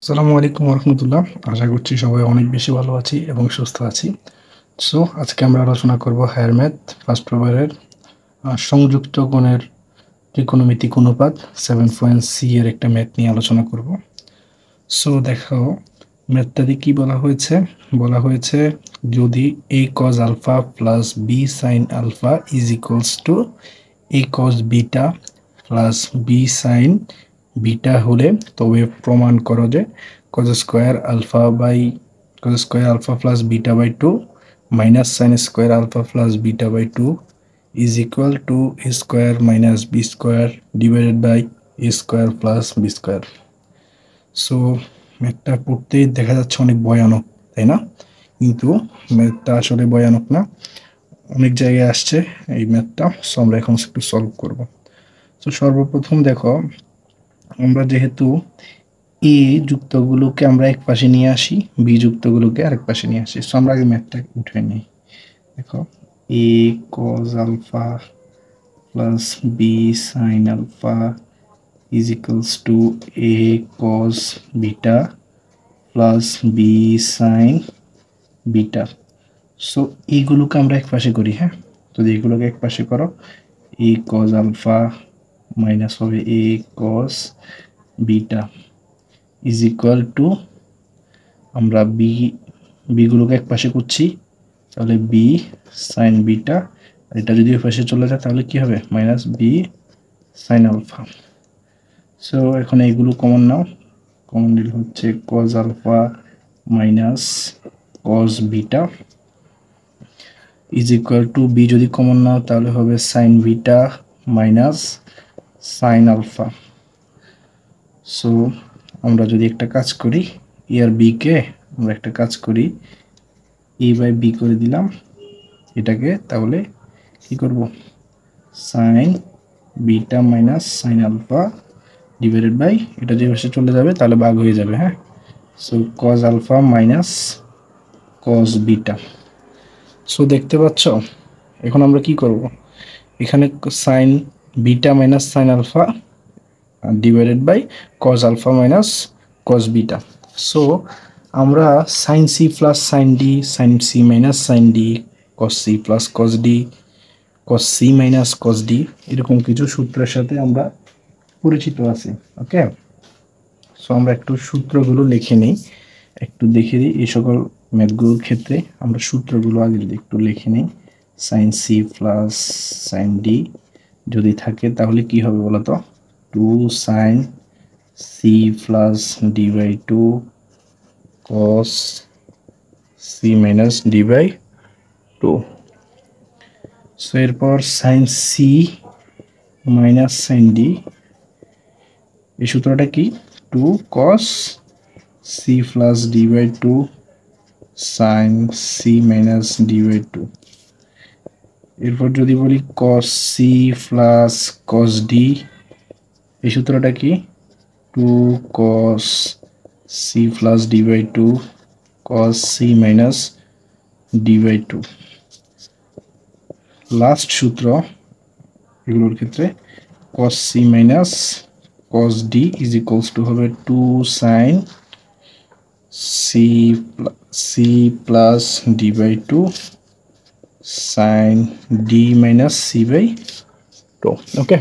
আসসালামু আলাইকুম রহমতুল্লাহ। আশা করছি সবাই অনেক বেশি ভালো আছি এবং সুস্থ আছি। সো আজকে আমরা আলোচনা করব হায়ার ম্যাথ ফার্স্ট পেপারের সংযুক্ত কোণের ত্রিকোণমিতিক অনুপাত 7.c এর একটা ম্যাথ নিয়ে আলোচনা করব। সো দেখো ম্যাথটাতে কি বলা হয়েছে যদি a cos alpha plus b sin alpha is equals to a cos beta plus b sin beta হলে তবে প্রমাণ করো যে cos square alpha plus beta by 2 minus sin square alpha plus beta by 2 is equal to a square minus b square divided by a square plus b square. So ম্যাথটা পড়তেই দেখা যাচ্ছে অনেক ভয়ানক, তাই না? কিন্তু ম্যাথটা আসলে ভয়ানক না, অনেক জায়গায় আসছে এই ম্যাথটা। সো আমরা এখন একটু সলভ করব। তো সর্বপ্রথম দেখো, আমরা যেহেতু এ যুক্তগুলোকে আমরা এক পাশে নিয়ে আসি, বি যুক্তগুলোকে আরেক পাশে নিয়ে আসি। সো আমরা আগে ম্যাথটা উঠে নিই। দেখো a cos alpha plus b sin alpha is equals to a cos beta plus b sin beta. So এইগুলোকে আমরা এক পাশে করি, হ্যাঁ? তো এইগুলোকে এক পাশে করো, a cos আলফা মাইনাস হবে a cos beta is equal two, আমরা বিগুলোকে এক পাশে করছি, তাহলে বি সাইন বিটা, আর এটা যদি ওই পাশে চলে যায় তাহলে কি হবে minus b sine alpha. So এখন এইগুলো কমন নাও, কমন নিলে হচ্ছে cos alpha minus cos beta is equal to, b যদি কমন নাও তাহলে হবে sine beta minus sine alpha. So আমরা যদি একটা কাজ করি, এ আর বি কে আমরা একটা কাজ করি, এ বাই বি করে দিলাম এটাকে, তাহলে কি করব sine beta minus sine alpha divided by, এটা যে পাশে চলে যাবে তাহলে ভাগ হয়ে যাবে, হ্যাঁ? So cos alpha minus cos beta. So দেখতে পাচ্ছ এখন আমরা কি করব, এখানে sine beta minus sine alpha divided by cos alpha minus cos beta. So আমরা sine C plus sine D, sine C minus sine D, cos C plus cos D, cos C minus cos D, এরকম কিছু সূত্রের সাথে আমরা পরিচিত আছি। ওকে, so আমরা একটু সূত্রগুলো লিখে নিই, একটু দেখে দিই এই সকল ম্যাথগুলোর ক্ষেত্রে আমরা সূত্রগুলো আগে একটু লিখে নিই। Sine C plus sine D যদি থাকে তাহলে কি হবে বলতো, 2 sine C plus D by 2 cos C minus D by 2। So এরপর sine C minus sine D, এই সূত্রটা কি, 2 cos C plus D by 2 sine C minus D by 2। এরপর যদি বলি cos C plus cos D, এই সূত্রটা কি, 2 cos C plus D by 2 cos C minus D by 2। Last সূত্র এগুলোর ক্ষেত্রে cos C minus cos d is equals to হবে 2 sin c plus d by 2 sin d minus c by 2। Okay,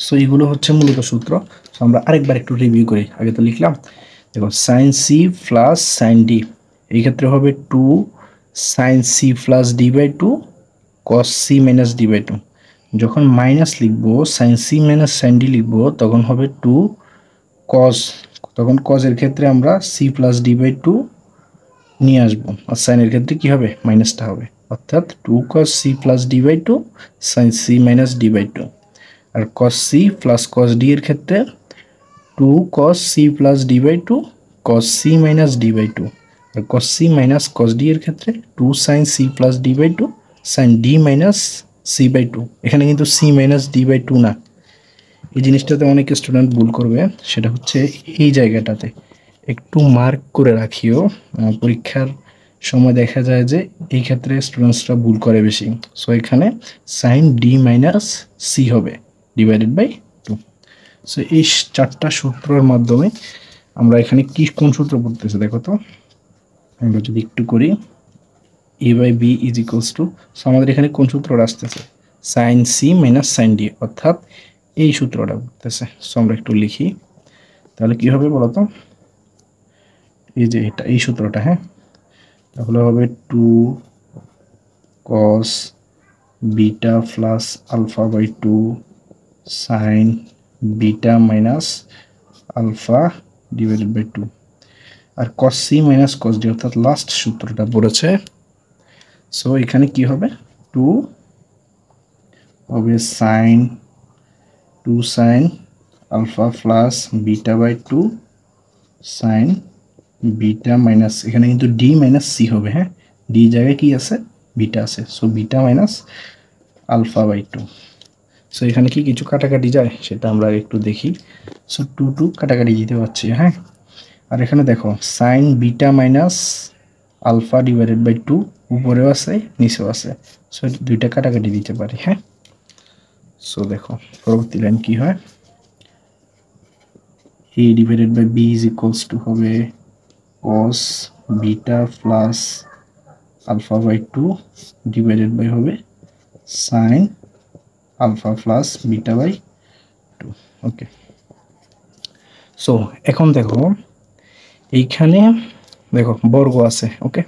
so এগুলো হচ্ছে মূলত সূত্র। So আমরা আরেকবার একটু রিভিউ করি, আগে তো লিখলাম। দেখো sin c plus sin d, এই ক্ষেত্রে হবে 2 sin c plus d by 2 cos c minus d by 2। যখন মাইনাস লিখবো, sine C minus sine d লিখবো, তখন হবে 2 cos, তখন cos এর ক্ষেত্রে আমরা সি প্লাস ডি বাই 2 নিয়ে আসবো, আর সাইনের ক্ষেত্রে কি হবে মাইনাসটা হবে, অর্থাৎ 2 cos C plus D by 2 sine C minus D by 2। আর cos C plus cos d এর ক্ষেত্রে 2 cos C plus D by 2 cos C minus D by 2। আর cos C minus cos d এর ক্ষেত্রে 2 sine C plus D by 2 sine d minus c by 2। এখানে কিন্তু C minus D by 2 না, এই জিনিসটাতে অনেক স্টুডেন্ট ভুল করবে, সেটা হচ্ছে এই জায়গাটাতে একটু মার্ক করে রাখিও, পরীক্ষার সময় দেখা যায় যে এই ক্ষেত্রে স্টুডেন্টসরা ভুল করে বেশি। সো এখানে সাইন ডি মাইনাস সি হবে ডিভাইডেড বাই 2। সো এই চারটা সূত্রের মাধ্যমে আমরা এখানে কি কোন সূত্র পড়তেছে দেখো তো, আমরা যদি একটু করি a by b is equals to, so আমাদের এখানে কোন সূত্রটা আসতেছে, sine C minus sine d, অর্থাৎ এই সূত্রটা পড়তেছে। সো আমরা একটু লিখি, তাহলে কি হবে বলো তো, এই যে এটা এই সূত্রটা, হ্যাঁ, তাহলে হবে 2 cos beta plus alpha by 2 sine beta minus alpha divided by 2, আর cos C minus cos d, অর্থাৎ লাস্ট সূত্রটা পড়েছে। সো এখানে কি হবে, 2 হবে sine 2 sine alpha plus beta by 2 sine beta minus, এখানে কিন্তু ডি মাইনাস সি হবে, হ্যাঁ, ডি জায়গায় কি আছে, বিটা আছে, so beta minus alpha by 2। So এখানে কি কিছু কাটাকাটি যায় সেটা আমরা একটু দেখি। সো 2 কাটাকাটি দিতে পারছি, হ্যাঁ, আর এখানে দেখো sine beta minus alpha divided by 2 উপরেও আছে নিচেও আছে, সো দুইটা কাটাকাটি দিতে পারি, হ্যাঁ। সো দেখো পরবর্তী লাইন কি হয়, a divided by b is equals to হবে cos beta plus alpha by 2 divided by হবে sine alpha plus beta by 2। Okay, so এখন দেখো এইখানে দেখো বর্গ আছে, ওকে,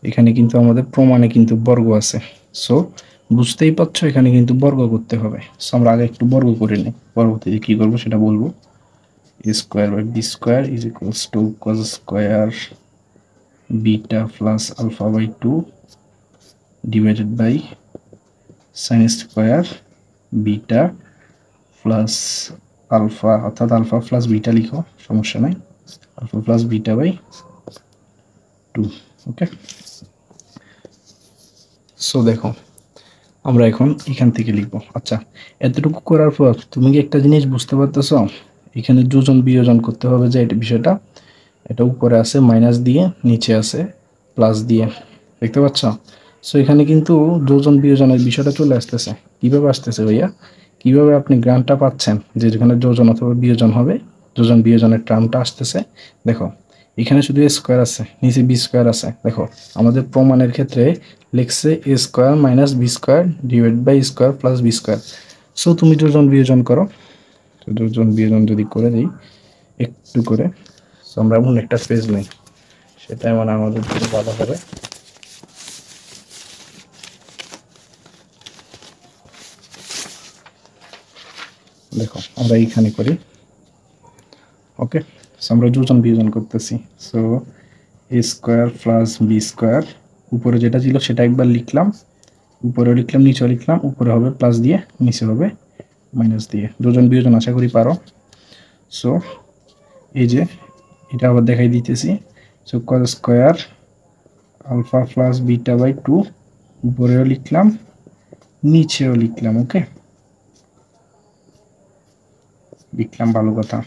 এখানে কিন্তু আমাদের প্রমাণে কিন্তু বর্গ আছে। সো বুঝতেই পারছো এখানে কিন্তু বর্গ করতে হবে। সো আমরা আগে একটু বর্গ করে নিই, পরবর্তীতে কী করবো সেটা বলবো। a square by b square is equals to cos square beta plus alpha by 2 divided by sine square beta plus alpha, অর্থাৎ আলফা প্লাস বিটা লিখো, সমস্যা নাই, alpha plus beta by 2। Okay, so দেখো আমরা এখন এখান থেকে লিখবো। আচ্ছা, এতটুকু করার পর তুমি কি একটা জিনিস বুঝতে পারতেছ, এখানে যোজন বিয়োজন করতে হবে, যে এটা বিষয়টা, এটা উপরে আছে মাইনাস দিয়ে, নিচে আছে প্লাস দিয়ে, দেখতে পাচ্ছ। সো এখানে কিন্তু যোজন বিয়োজনের বিষয়টা চলে আসতেছে। কীভাবে আসতেছে ভাইয়া, কীভাবে আপনি গ্রামটা পাচ্ছেন যে যেখানে যোজন অথবা বিয়োজন হবে, যোজন বিয়োজনের টার্মটা আসতেছে। দেখো এখানে শুধু এ স্কোয়ার আছে, নিচে বি স্কোয়ার আছে। দেখো আমাদের প্রমাণের ক্ষেত্রে লিখছে A square minus B square divide by square plus B square. So তুমি যোজন বিয়োজন করো, তো যোজন বিয়োজন যদি করে দিই একটু করে, সো আমরা এমন একটা পেজ নেই, সেটাই মানে আমাদের জন্য ভালো হবে। দেখো আমরা এইখানে করি, ওকে, সো আমরা যোজন বিয়োজন করতেছি। সো এ স্কোয়ার প্লাস বি স্কোয়ার, উপরে যেটা ছিল সেটা একবার লিখলাম, উপরেও লিখলাম নিচেও লিখলাম, উপরে হবে প্লাস দিয়ে নিচে হবে মাইনাস দিয়ে, যোজন বিয়োজন আশা করি পারো। সো এই যে এটা আবার দেখাই দিতেছি, so cos square alpha plus beta by 2 উপরেও লিখলাম নিচেও লিখলাম, ওকে, লিখলাম, ভালো কথা।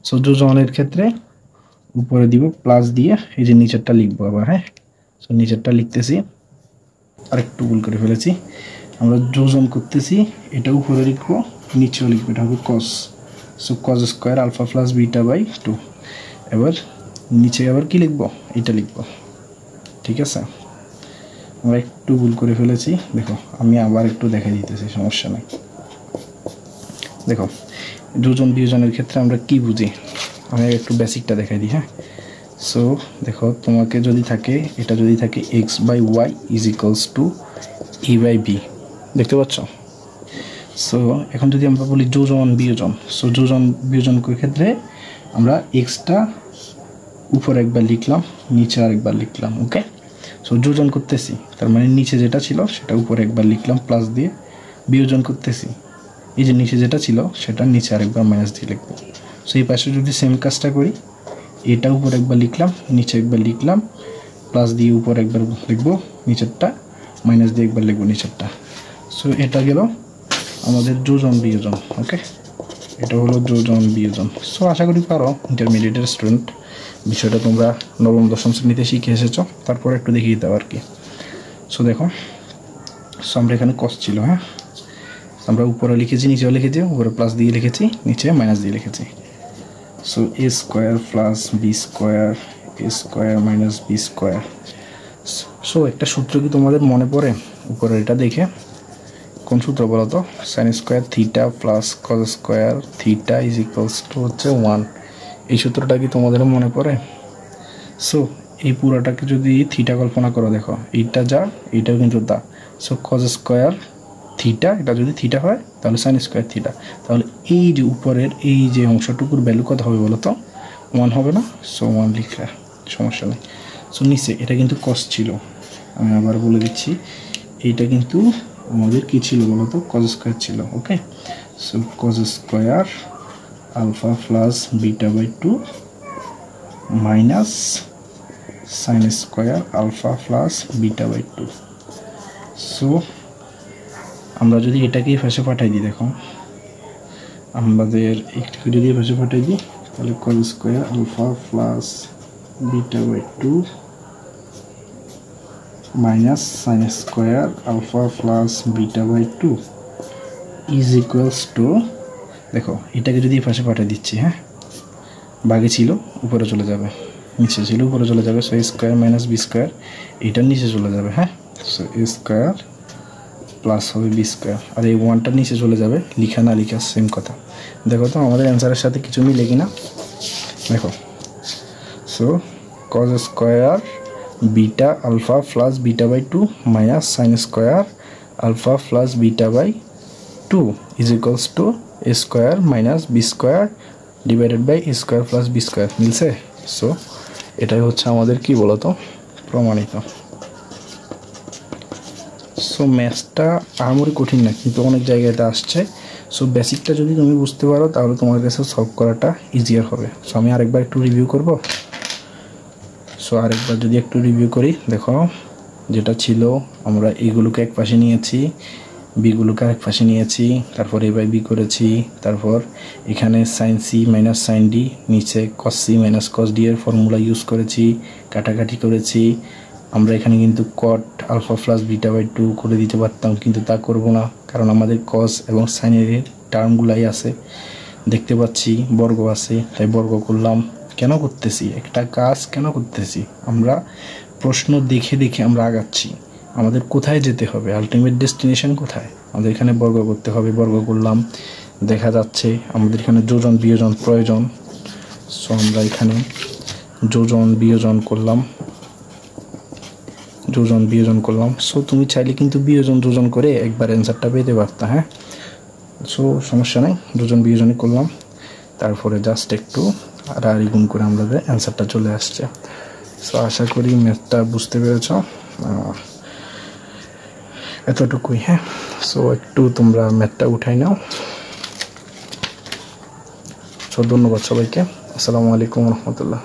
সো যোজনের ক্ষেত্রে উপরে দিব প্লাস দিয়ে, এই যে নিচেরটা লিখবো আবার, হ্যাঁ। সো নিচেরটা লিখতেছি, আর একটু ভুল করে ফেলেছি, আমরা যোজন করতেছি, এটা উপরে লিখবো নিচেও লিখবো, এটা হবে cos। So cos square alpha plus beta by 2, এবার নিচে আবার কি লিখবো, এটা লিখবো, ঠিক আছে। আমরা একটু ভুল করে ফেলেছি, দেখো আমি আবার একটু দেখাই দিতেছি, সমস্যা নেই। দেখো যোজন বিয়োজনের ক্ষেত্রে আমরা কি বুঝি, আমি একটু বেসিকটা দেখাই দিই, হ্যাঁ। সো দেখো তোমাকে যদি থাকে, এটা যদি থাকে x by y is equals to a by b, দেখতে পাচ্ছ। সো এখন যদি আমরা বলি যোজন বিয়োজন, সো যোজন বিয়োজন ক্ষেত্রে আমরা এক্সটা উপরে একবার লিখলাম নিচে আরেকবার লিখলাম, ওকে। সো যোজন করতেছি তার মানে নিচে যেটা ছিল সেটা উপরে একবার লিখলাম প্লাস দিয়ে, বিয়োজন করতেছি এই যে নিচে যেটা ছিল সেটা নিচে আরেকবার মাইনাস দিয়ে লিখবো। সো এই পাশে যদি সেম কাজটা করি, এটা উপরে একবার লিখলাম নিচে একবার লিখলাম প্লাস দিয়ে উপরে একবার লিখবো নিচেরটা, মাইনাস দিয়ে একবার লিখবো নিচেরটা। সো এটা গেল আমাদের যোজন বিয়োজন, ওকে, এটা হলো যোজন বিয়োজন। সো আশা করি পারো, ইন্টারমিডিয়েটের স্টুডেন্ট, বিষয়টা তোমরা নবম দশম শ্রেণীতে শিখে এসেছো, তারপর একটু দেখিয়ে দিতে আর কি। সো দেখো, সো আমরা এখানে কস ছিল, হ্যাঁ, আমরা উপরে লিখেছি নিচেও লিখেছি, উপরে প্লাস দিয়ে লিখেছি নিচে মাইনাস দিয়ে লিখেছি। So A square plus B square, A square minus B square. So একটা সূত্র কি তোমাদের মনে পড়ে উপরে এটা দেখে? কোন সূত্র বলো তো? Sine square theta plus cos square theta is equals two হচ্ছে 1। এই সূত্রটা কি তোমাদের মনে পড়ে? সো এই পুরোটাকে যদি থিটা কল্পনা করো, দেখো এইটা যা, এইটাও কিন্তু তা। সো কজ স্কোয়ার থিটা, এটা যদি থিটা হয় তাহলে সাইন স্কোয়ার থিটা। তাহলে এই যে উপরের এই যে অংশটুকুর ভ্যালু কত হবে বলো তো? 1 হবে না? সো 1 লিখলে সমস্যা নেই। সো নিচে এটা কিন্তু কস ছিল, আমি আবার বলে দিচ্ছি, এইটা কিন্তু আমাদের কি ছিল বলো তো? কজ স্কোয়ার ছিল। Okay, so cos square alpha plus beta by 2 minus sine square alpha plus beta by 2। So আমরা যদি এটাকে পাশে পাঠাই দিই, দেখো আমাদের এটাকে যদি পাশে পাঠাই দিই তাহলে cos square alpha plus beta by 2 minus sine square alpha plus beta by 2 is equals to, দেখো এটাকে যদি পাশে পাঠিয়ে দিচ্ছি, হ্যাঁ বাগে ছিল উপরে চলে যাবে, নিচে ছিল উপরে চলে যাবে। So square minus B square, এইটার নিচে চলে যাবে। হ্যাঁ, সো এ স্কোয়ার প্লাস হবে বি স্কোয়ার, আর এই 1টার নিচে চলে যাবে। লিখা না লিখা সেম কথা। দেখো তো আমাদের অ্যান্সারের সাথে কিছু মিলে কিনা, দেখো। So cos square beta alpha plus beta by 2 minus sine square alpha plus beta by 2 is equals to a square minus B square divided by a square plus B square. মিলছে? সো এটাই হচ্ছে আমাদের কি বলতো প্রমাণিত। So ম্যাথসটা আহামরি কঠিন না, কিন্তু অনেক জায়গাতে আসছে। সো বেসিকটা যদি তুমি বুঝতে পারো তাহলে তোমার কাছে সলভ করাটা ইজিয়ার হবে। সো আমি আরেকবার একটু রিভিউ করব। সো আরেকবার যদি একটু রিভিউ করি, দেখো যেটা ছিল আমরা এইগুলোকে এক পাশে নিয়েছি, বিগুলোকে আরেক পাশে নিয়েছি, তারপর এ বাই বি করেছি, তারপর এখানে sine C minus sine D, নিচে cos C minus cos D এর ফর্মুলা ইউজ করেছি, কাটাকাটি করেছি। আমরা এখানে কিন্তু cot alpha plus beta by 2 করে দিতে পারতাম, কিন্তু তা করব না, কারণ আমাদের কস এবং সাইনের টার্মগুলাই আছে, দেখতে পাচ্ছি বর্গ আছে, তাই বর্গ করলাম। কেন করতেছি একটা কাজ? কেন করতেছি? আমরা প্রশ্ন দেখে দেখে আমরা আগাচ্ছি। আমাদের কোথায় যেতে হবে, আলটিমেট ডেস্টিনেশন কোথায়? আমাদের এখানে বর্গ করতে হবে, বর্গ করলাম। দেখা যাচ্ছে আমাদের এখানে যোজন বিয়োজন প্রয়োজন। সো আমরা এখানে যোজন বিয়োজন করলাম, যোজন বিয়োজন করলাম। সো তুমি চাইলে কিন্তু বিয়োজন যোজন করে একবার অ্যান্সারটা পেতে পারতা। হ্যাঁ, সো সমস্যা নেই, যোজন বিয়োজনই করলাম, তারপরে জাস্ট একটু আড়াআড়ি গুণ করে আমাদের অ্যান্সারটা চলে আসছে। সো আশা করি ম্যাথটা বুঝতে পেরেছ, এতটুকুই। হ্যাঁ, সো একটু তোমরা ম্যাথটা উঠাই নাও। সো ধন্যবাদ সবাইকে। আসসালামু আলাইকুম রহমতুল্লাহ।